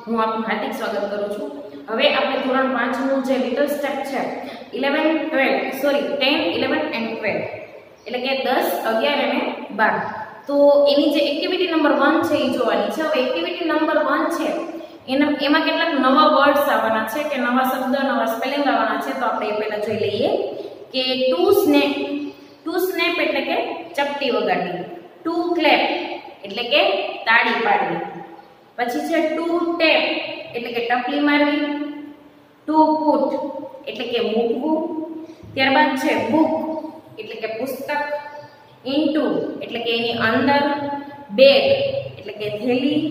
હું આપનું હાર્દિક સ્વાગત કરું છું। હવે આપણે ધોરણ 5 નું જે લિટલ સ્ટેપ છે 11 12 સોરી 10 11 and 12 એટલે કે 10 11 અને 12 તો એની જે એક્ટિવિટી નંબર 1 છે એ જોવાની છે। હવે એક્ટિવિટી નંબર 1 છે એમાં કેટલાક નવા વર્ડ્સ આવવાના છે કે નવા શબ્દ નવા સ્પેલિંગ આવવાના છે। તો આપણે એ પહેલા જોઈ લઈએ કે ટુ સ્નેપ એટલે કે ચપટી વગાડવી, ટુ ક્લેપ એટલે કે તાળી પાડવી, પછી છે ટુ ટેપ એટલે કે ટપલી મારવી, ટુ પુટ એટલે કે મૂકવું, ત્યારબાદ છે બુક એટલે કે પુસ્તક, ઇન્ટુ એટલે કે એની અંદર, બેગ એટલે કે થેલી,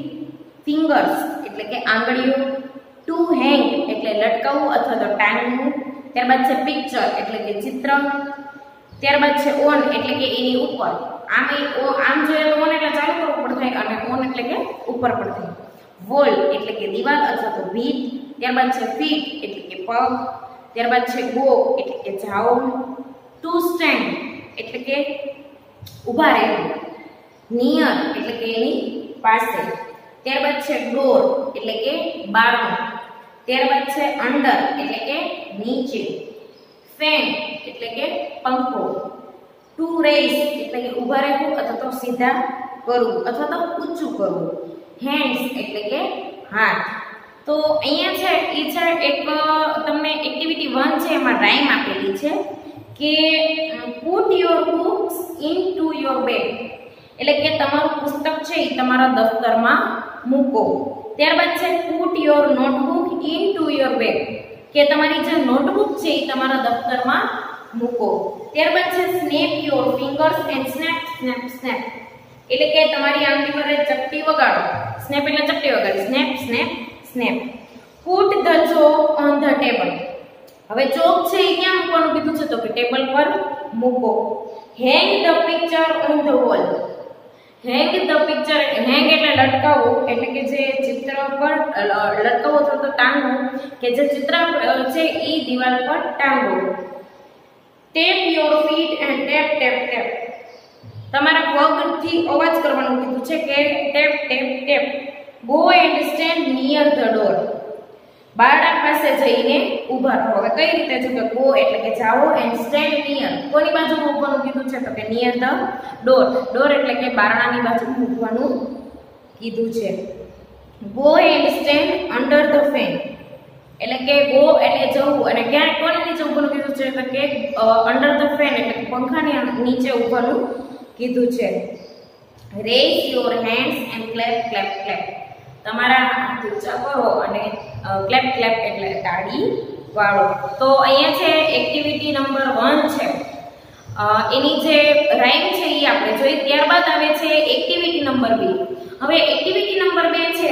ફિંગર્સ એટલે કે આંગળીઓ, ટુ હેંગ એટલે લટકાવવું અથવા તો ટાંગવું, ત્યારબાદ છે પિક્ચર એટલે કે ચિત્ર, ત્યારબાદ છે ઓન એટલે કે એની ઉપર, આમ જોઈએ ઓન એટલે ચાલુ કરવું પડે અને ઓન એટલે કે ઉપર પડે થાય, વોલ એટલે કે દીવાલ અથવા તો ભીત, ત્યારબાદ છે ફીટ એટલે કે પગ, ત્યારબાદ છે ગો એટલે કે જાઓ, ટુ સ્ટેન્ડ એટલે કે ઊભા રહેવું, નિયર એટલે કે એની પાસે, ત્યારબાદ છે ડોર એટલે કે બારણું, ત્યારબાદ છે અંડર એટલે કે નીચે, ફેન એટલે કે પંખો, ટુ રેઝ એટલે કે ઊભા રહેવું અથવા તો સીધા કરવું અથવા તો ઊંચું કરવું, હેન્ડ્સ એટલે કે હાથ। તો અહીંયા છે એ છે એક તમને એક્ટિવિટી 1 છે એમાં રાઇમ આપેલી છે કે put your books into your bag એટલે કે તમારું પુસ્તક છે એ તમારા દફતરમાં મૂકો, ત્યારબાદ છે put your notebook into your bag કે તમારી જે નોટબુક છે એ તમારા દફતરમાં મૂકો, ત્યારબાદ છે snap your fingers and snap snap snap એટલે કે તમારી આંગળી પર ચપટી વગાડો, સ્નેપ એટલે ચપટી વગાડી, snap snap snap, put the chalk on the table હવે ચોક છે એ ક્યાં મૂકવાનું કીધું છે તો કે ટેબલ પર મૂકો, hang the picture on the wall, hang the picture hang એટલે લટકાવવું એટલે કે જે ચિત્ર પર લટકાવવું અથવા તો ટાંગવું કે જે ચિત્ર છે એ દિવાલ પર ટાંગવું, tap your feet and tap tap tap તમારા પગથી અવાજ કરવાનું કીધું છે કે tap tap tap, go and stand near the door બારણા પાસે જઈને ઊભા રહો। હવે કઈ રીતે જો કે ગો એટલે કે જાઓ એન્ડ સ્ટેન્ડ નિયર કોની બાજુમાં ઊભવાનું કીધું છે તો કે નિયર ધ ડોર, ડોર એટલે કે બારણાની બાજુ ઊભવાનું કીધું છે, go and stand under the fan એટલે કે ગો એટલે જવું અને ક્યાં કોની નીચે ઊભવાનું કીધું છે તો કે અંડર ધ ફેન એટલે કે પંખાની નીચે ઊભવાનું કીધું છે, rays your hands and clap clap clap તમારા હાથ ઊંચા કરો અને ક્લેપ ક્લેપ એટલે તાળી વાળો। તો અહીંયા છે એક્ટિવિટી નંબર 1 છે એની જે રાઇમ છે એ આપણે જોઈએ, ત્યારબાદ આવે છે એક્ટિવિટી નંબર 2। હવે એક્ટિવિટી નંબર 2 છે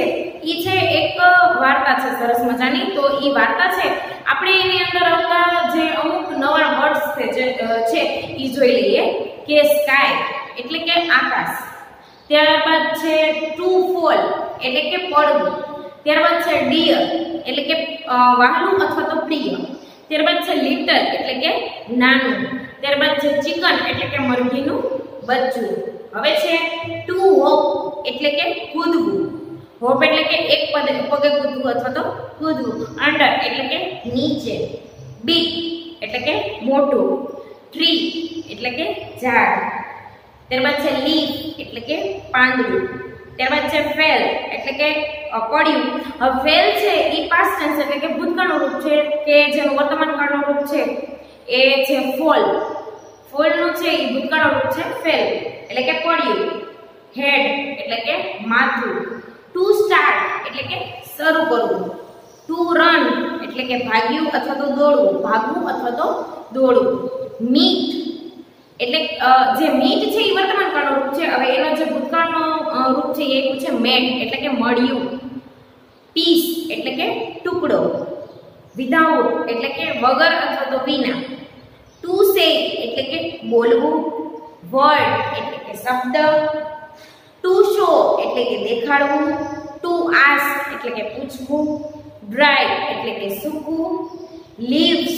એ છે એક વાર્તા છે સરસ મજાની। તો એ વાર્તા છે આપણે એની અંદર આવતા જે અમુક નવા વર્ડ્સ છે એ જોઈ લઈએ કે સ્કાય એટલે કે આકાશ, ત્યારબાદ છે ટુ ફોલ એટલે કે પડવું, ત્યારબાદ છે ડિયર એટલે કે વહાલું અથવા તો પ્રિય, ત્યારબાદ છે લિટલ એટલે કે નાનું, ત્યારબાદ છે ચિકન એટલે કે મરઘીનું બચ્ચું। હવે છે ટુ હોપ એટલે કે કૂદવું, હોપ એટલે કે એક પગે કૂદવું અથવા તો કૂદવું, અંડર એટલે કે નીચે, બિગ એટલે કે મોટું, ટ્રી એટલે કે ઝાડ, ત્યારબાદ છે લીફ એટલે કે પાંદડું, ત્યારબાદ છે ફેલ એટલે કે પડ્યું। હવે ફેલ છે એ પાસ્ટ ટેન્સ એટલે કે ભૂતકાળનું રૂપ છે કે જેનું વર્તમાન કાળનું રૂપ છે એ છે ફોલ, ફોલનું છે એ ભૂતકાળનું રૂપ છે ફેલ એટલે કે પડ્યું, હેડ એટલે કે માથું, ટુ સ્ટાર્ટ એટલે કે શરૂ કરવું, ટુ રન એટલે કે ભાગ્યું અથવા તો દોડવું, ભાગવું અથવા તો દોડવું, મીટ એટલે જે મીટ છે એ વર્તમાન કાળનું રૂપ છે, હવે એનો જે ભૂતકાળનો રૂપ છે એ છે મેટ એટલે કે મળ્યું, પીસ એટલે કે ટુકડો, વિધાઉટ એટલે કે વગર અથવા તો વિના, ટુ સે એટલે કે બોલવું, વર્ડ એટલે કે શબ્દ, ટુ શો એટલે કે દેખાડવું, ટુ આસ્ક એટલે કે પૂછવું, ડ્રાય એટલે કે સૂકવું, લીવ્સ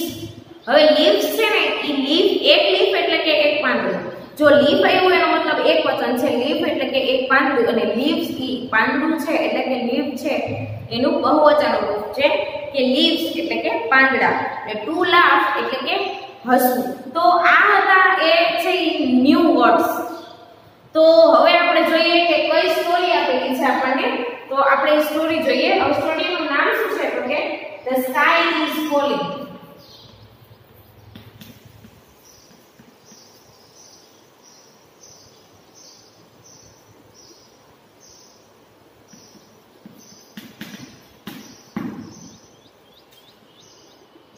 હવે લીવ્સ છે ને એ લીફ એક લીફ એટલે કે એક પાંદડું, જો લીફ આવ્યું એનો મતલબ એક વચન છે, લીફ એટલે કે એક પાંદડું, અને લીવ્સ ઈ પાંદડું છે એટલે કે લીફ છે એનું બહુવચન રૂપ છે કે લીવ્સ એટલે કે પાંદડા, અને ટુ લાફ એટલે કે હસવું. તો આ હતા એ છે ન્યુ વર્ડ્સ. તો હવે આપણે જોઈએ કે કઈ સ્ટોરી આપેલી છે આપણને. તો આપણે સ્ટોરી જોઈએ. હવે સ્ટોરીનું નામ શું છે તો કે the sky is falling.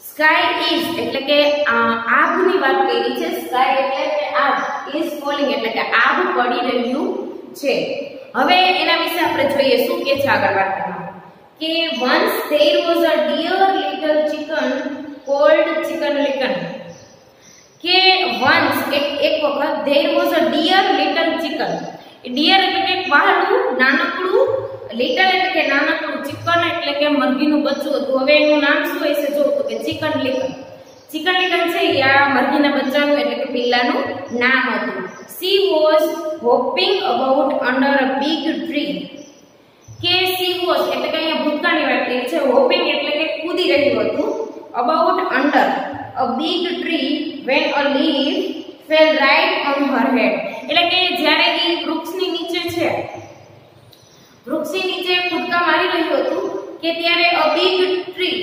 Sky is એટલે કે આભની વાત કરી છે. સ્કાય એટલે કે આભ, ઇઝ ફોલિંગ એટલે કે આભ પડી રહ્યું છે. હવે એના વિશે આપણે જોઈએ શું કે છે આગળ વાર્તામાં કે once there was a dear little chicken called Chicken Licken. કે once એક વખત there was a dear little chicken. dear એટલે કે વહાલું નાનકડું, little એટલે કે નાનકડું, chicken એટલે કે મરઘીનું બચ્ચું હતું. હવે એનું નામ શું હશે જો તો કે Chicken Licken. Chicken Licken છે આ મરઘીના બચ્ચાનું એટલે કે પિલ્લાનું નામ હતું. She was hopping about under a big tree. કે she was એટલે કે અહીંયા ભૂતકાળની વાત કરી છે. hopping એટલે કે કૂદી રહ્યું હતું. about under a big tree when a leaf fell right on her head. એટલે કે જ્યારે એ વૃક્ષની નીચે છે, વૃક્ષની નીચે કૂદકા મારી રહ્યું હતું કે ત્યારે a big tree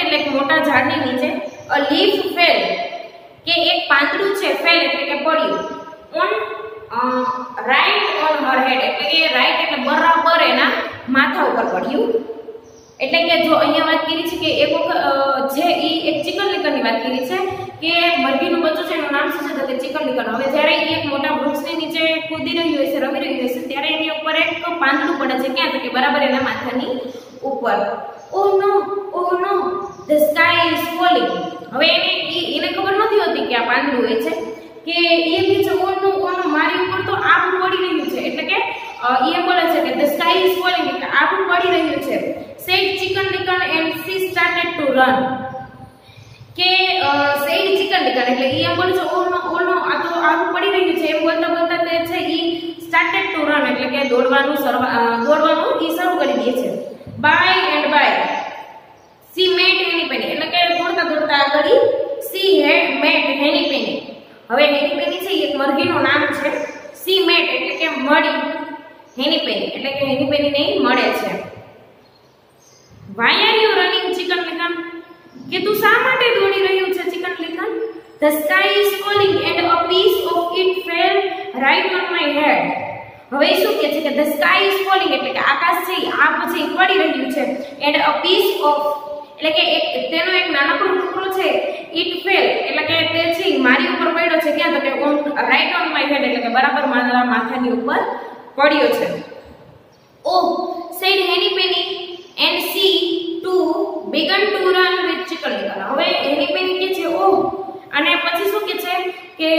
એટલે કે મોટા ઝાડની નીચે a leaf fell કે એક પાંદડું છે, fell એટલે કે પડ્યું, on right on her head એટલે કે right એટલે બરાબર એના માથા ઉપર પડ્યું. એટલે કે જો અહીંયા વાત કરી છે કે એક વખત જે ઈ એક ચિકન લિકનની વાત કરી છે કે મરઘીનું બચ્ચું છે એનું નામ શું છે તો કે ચિકન લિકન. હવે જ્યારે ઈ એક મોટા વૃક્ષની નીચે કૂદી રહ્યું હશે, રમી રહ્યું હશે, ત્યારે એની ઉપર એક પાંદડું પડે છે. ક્યાં તો કે બરાબર એના માથાની ઉપર. ઓહ નો ધ સ્કાય ઇઝ ફોલિંગ. હવે એને ખબર નથી હોતી કે આ પાંદડું હોય છે કે એ બી છે ઓનો મારી ઉપર તો આભ પડી રહ્યું છે. એટલે કે એ બોલે છે કે ધ સ્કાય ઇઝ ફોલિંગ એટલે આભ પડી રહ્યું છે. said Chicken Licken and she started to run. કે said Chicken Licken એટલે એ બોલે છે ઓનો આ તો આભ પડી રહ્યું છે એમ બોલતા બોલતા તે છે ઈ started to run એટલે કે દોડવાનું ઈ શરૂ કરી દે છે. by and by she met Henny Penny એટલે કે દોડતા દોડતા આગળ she had met Henny Penny. હવે Henny Penny છે એક મરઘીનું નામ છે. she met એટલે કે મળી, Henny Penny એટલે કે Henny Penny ને મળે છે. why are you running Chicken Licken? કે તું શા માટે દોડી રહ્યું છે Chicken Licken? the sky is falling and a piece of it fell right on my head. હવે શું કહે છે કે the sky is falling એટલે કે આકાશ છે આ પછી પડી રહ્યું છે, and a piece of એટલે કે તેનો એક નાનકડો ટુકડો છે, it fell એટલે કે તે છે મારી ઉપર પડ્યો છે. ક્યાં તો કે right on my head એટલે કે બરાબર મારા માથાની ઉપર પડ્યો છે. oh said Henny Penny and she too began to run with Chicken Licken. હવે Henny Penny કે છે ઓહ, અને પછી શું કે છે કે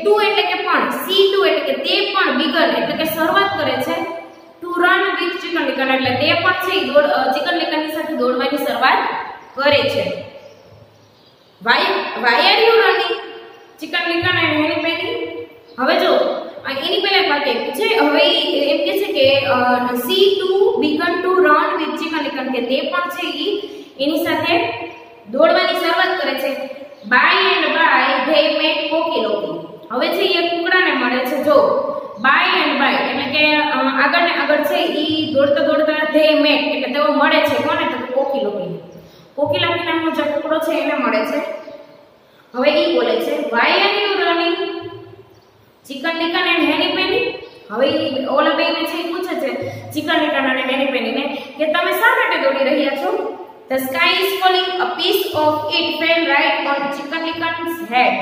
ટુ એટલે કે પણ, સી ટુ એટલે કે તે પણ, began એટલે કે શરૂઆત કરે છે, to run with Chicken Licken એટલે તે પણ છે Chicken Licken ની સાથે દોડવાની શરૂઆત કરે છે. why are you running Chicken Licken and Henny Penny? હવે જો એની પહેલા વાત એ છે. હવે એમ કે છે કે she too began to run with Chicken Licken કે તે પણ છે એની સાથે દોડવાની શરૂઆત કરે છે. by and by they met Cocky Locky. હવે છે એ કુકડાને મળે છે. જો by and by એટલે કે આગળ ને આગળ છે ઈ દોડતા દોડતા they met એટલે તેઓ મળે છે કોને તો Cocky Locky. Cocky Locky નામનો જે કુકડો છે એને મળે છે. હવે ઈ બોલે છે why are you running Chicken Licken and Henny Penny? હવે ઓલા બેને છે પૂછે છે Chicken Licken અને Henny Penny ને કે તમે શા માટે દોડી રહ્યા છો? the sky is falling, a piece of it fell right on Chicken Licken's head.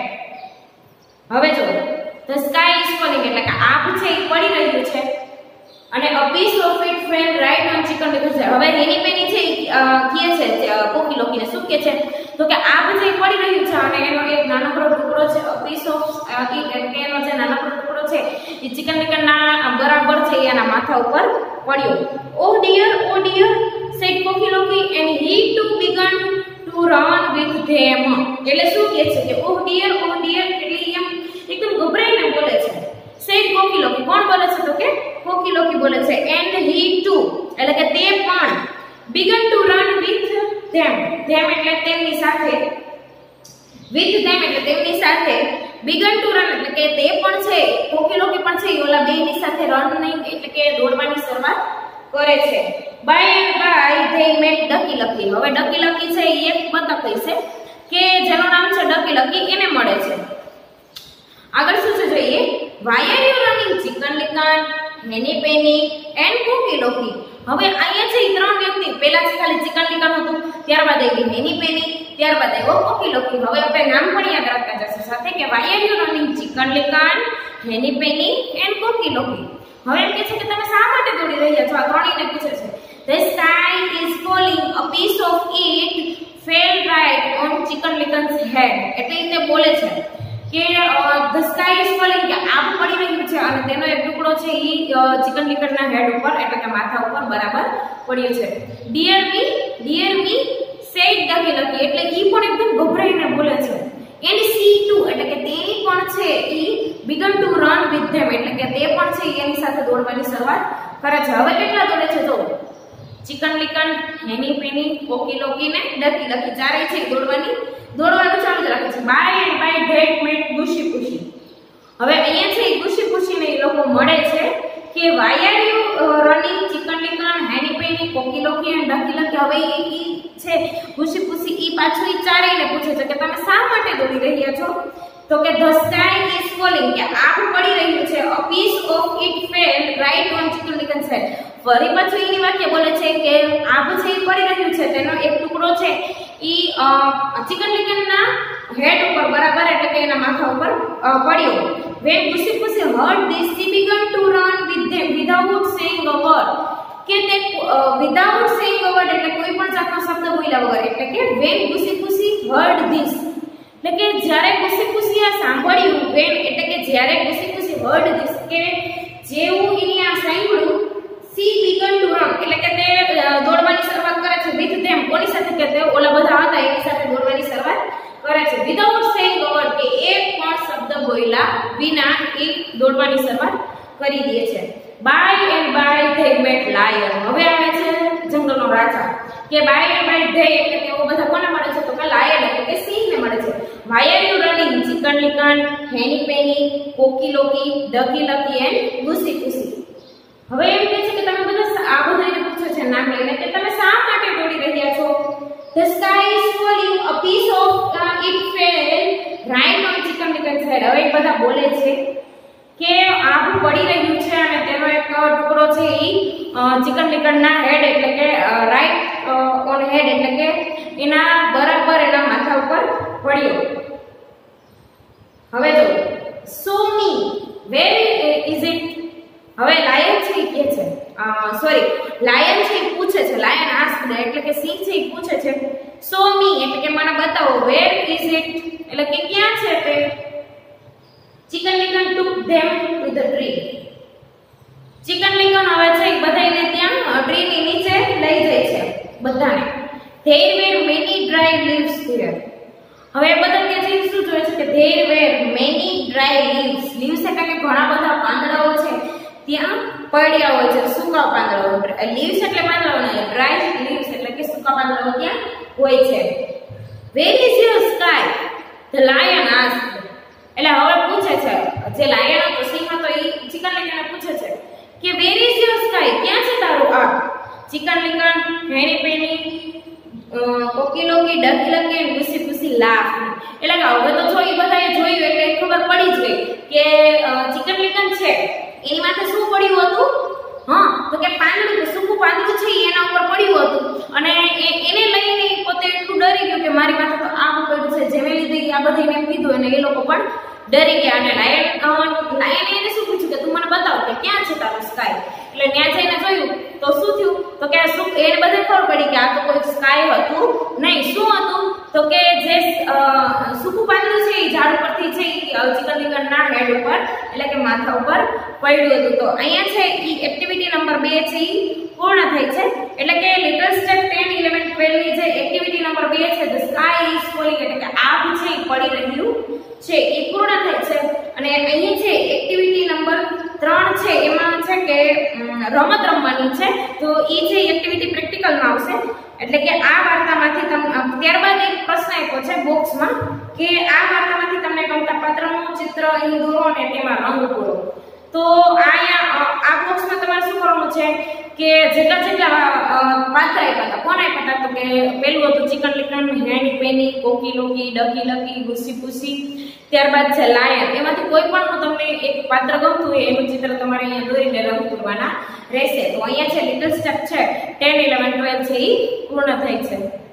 હવે જો the sky is falling એટલે કે આભ છે એ પડી રહ્યું છે અને a piece of it fell right on Chicken Licken's head. હવે Henny Penny છે કહે છે Cocky Locky ને શું કહે છે તો કે આભ છે એ પડી રહ્યું છે અને એનો એક નાનકડો ટુકડો છે, a piece of it એટલે કે એનો જે નાનકડો ટુકડો છે એ Chicken Licken ના બરાબર છે એના માથા ઉપર પડ્યો. oh dear said Cocky Locky and he too began to run with them. એટલે શું કહે છે કે oh dear એટલે એમ એકદમ ગભરાઈને બોલે છે એન્ડ હી ટુ એટલે કે તે પણ began to run with them એટલે તેમની સાથે with them એટલે તેમની સાથે began to run એટલે કે તે પણ છે કોકીલોકી પણ છે ઓલા બેની સાથે રનિંગ એટલે કે દોડવાની શરૂઆત કરે છે by and by they met Ducky Lucky હવે ડકી લકી છે એ એક બતક છે કે જેનું નામ છે ડકી લકી એને મળે છે આગળ શું છે જોઈએ why are you running Chicken Licken Henny Penny and Cocky Locky હવે અહીંયા છે ત્રણ વ્યક્તિ પહેલા છે ખાલી ચિકન લિકન હતું ત્યારબાદ આવી હેની પેની ત્યારબાદ આવ્યો કોકી લોકી હવે આપણે નામ પણ યાદ રાખતા જશું સાથે કે why are you running Chicken Licken Henny Penny and Cocky Locky હવે એમ કહે છે કે તમે શા માટે દોડી રહ્યા છો આ ત્રણેયને પૂછે છે the sky is falling a piece of it fell right on chicken licon's head એટલે તે બોલે છે કે the sky is falling કે આગ પડી રહ્યું છે અને તેનો એક ટુકડો છે ઈ ચિકન લિકનના હેડ ઉપર એટલે કે માથા ઉપર બરાબર પડ્યો છે dear me said ડકી લકી એટલે ઈ પણ એકદમ ગભરાઈને બોલે છે and she too એટલે કે તેની પણ છે ઈ began to run with them એટલે કે તે પણ છે એની સાથે દોડવાની શરૂઆત કરે છે હવે કેટલા દોડે છે જો chicken Licken Henny Penny Cocky Lockie ને ડકી લકી ચારેય છે દોડવાનું ચાલુ જ રાખે છે by and by that met Goosey Poosey હવે અહીંયા છે ગુશી પુશી ને એ લોકો મળે છે કે why are you running Chicken Licken Henny Penny Cocky Locky and Ducky Lucky હવે ઈ છે ગુશી પુશી ઈ પાછું ઈ ચારેયને પૂછે છે કે તમે શા માટે દોડી રહ્યા છો તો કે the sky is falling કે આગ પડી રહ્યું છે a piece of it fell right on chicken licon's head ફરી પાછું એની વાક્ય બોલે છે કે આગ છે એ પડી રહ્યું છે તેનો એક ટુકડો છે ઈ ચિકન લિકનના હેડ ઉપર બરાબર એટલે કે એના માથા ઉપર પડ્યો when Gushi Pussy heard this she began to run with them without saying a word કે તે without saying a word એટલે કોઈ પણ જાતનો શબ્દ બોલ્યા વગર એટલે કે when Gushi Pussy heard this એટલે કે જ્યારે Gushi Pussy આ સાંભળ્યું when એટલે કે જ્યારે Gushi Pussy heard this કે જેવું એની આ સાંભળ્યું she began to run એટલે કે તે દોડવાની શરૂઆત કરે છે with them કોની સાથે કે તે ઓલા બધા હતા એની સાથે દોડવાની શરૂઆત કરે છે without saying a word કે એક પણ શબ્દ બોલ્યા વિના એ દોડવાની શરૂઆત કરી દે છે by and by they met lion હવે આવે છે જંગલનો રાજા કે by and by they એટલે તેઓ બધા કોને મળે છે તો કે lion એટલે કે સિંહ ને મળે છે why are you running Chicken Licken Henny Penny Cocky Locky Ducky Lucky and Goosey Poosey હવે એમ કહે છે કે તમે બધા આ બધાને પૂછો છે નામ લઈને કે તમે શા માટે દોડી રહ્યા છો the sky is falling a piece of it fell right on chicken licon's head હવે બધા બોલે છે કે આગ પડી રહ્યું છે અને તેનો એક ટુકડો છે ઈ ચિકન લિકનના હેડ એટલે કે રાઈટ ઓન હેડ એટલે કે એના બરાબર એના માથા ઉપર પડ્યો હવે જો સો મી વેર ઇઝ ઇટ હવે લાયન છે ઈ કહે છે સોરી લાયન છે ઈ પૂછે છે લાયન આસ્ક એટલે કે સિંહ છે ઈ પૂછે છે સો મી એટલે કે મને બતાવો વેર ઇઝ ઇટ એટલે કે ક્યાં છે તે Chicken Licken took them to the tree. Chicken Licken હવે છે બધાને ત્યાં ટ્રી ની નીચે લઈ જાય છે બધાને. There were many dry leaves there. હવે બધા કે છે શું જોઈએ છે કે there were many dry leaves. Leaves એટલે કે ઘણા બધા પાંદડાઓ છે ત્યાં પડ્યા હોય છે સૂકા પાંદડાઓ. Leaves એટલે પાંદડાઓ નહીં, dry leaves એટલે કે સૂકા પાંદડાઓ ત્યાં હોય છે. Where is your sky? The lion asked. એટલે હવે પૂછે છે જે લાયન હતો સિંહ હતો એ ચિકન લિકનને પૂછે છે કે વેર ઇઝ યોર સ્કાય ક્યાં છે તારું આગ chicken Licken Henny Penny Cocky Locky Ducky lucky અને ગુસી ગુસી લાફ એટલે કે હવે તો જો એ બધાએ જોયું એટલે ખબર પડી જ ગઈ કે ચિકન લિકન છે એની માથે શું પડ્યું હતું હા તો કે પાંદડું સૂકું પાંદડું છે એના ઉપર પડ્યું હતું અને એને લઈને પોતે એટલું ડરી ગયો કે મારી માથે તો આગ પડ્યું છે જેને લીધે આ બધાને એમ કીધું અને એ લોકો પણ ડરી ગયા અને લાયન એને શું પૂછ્યું કે તું મને બતાવ કે ક્યાં છે તારું સ્કાય એટલે ત્યાં જઈને જોયું તો શું થયું તો કે એને બધે ખબર પડી કે આ તો કોઈ સ્કાય હતું નહીં શું હતું તો કે જે સૂકું પાંદડું છે એ ઝાડ પરથી છે એ ચિકન લિકનના હેડ ઉપર એટલે કે માથા ઉપર પડ્યું હતું તો અહીંયા છે એ એક્ટિવિટી નંબર 2 છે એ પૂર્ણ થઈ છે એટલે કે લિટલ સ્ટેપ 10 11 12 ની જે એક્ટિવિટી નંબર 2 છે ધ સ્કાય ઇઝ ફોલિંગ એટલે કે આગ છે એ પડી રહ્યું છે એ પૂર્ણ થઈ છે અને અહીંયા છે એક્ટિવિટી નંબર 3 છે એમાં છે કે રમત રમવાની છે, તો એ જે એક્ટિવિટી પ્રેક્ટિકલમાં આવશે. એટલે કે આ વાર્તામાંથી ત્યારબાદ એક પ્રશ્ન આપ્યો છે બોક્સમાં કે આ વાર્તામાંથી તમને ગમતા પાત્રનું ચિત્ર અહીં દોરો અને તેમાં રંગ પૂરો. તો આ બોક્સમાં તમારે શું કરવાનું છે કે જેટલા પાત્ર આપ્યા હતા, કોણ આપ્યા હતા, તો કે પેલું હતું Chicken Licken, Henny Penny, Cocky Locky, Ducky Lucky, Goosey Poosey, ત્યારબાદ છે લાયન. એમાંથી કોઈ પણ તમને એક પાત્ર ગમતું હોય એનું ચિત્ર તમારે અહીંયા દોરીને રંગ પૂરવાના રહેશે. તો અહીંયા છે લિટલ સ્ટેપ છે 10, 11, 12 છે એ પૂર્ણ થાય છે.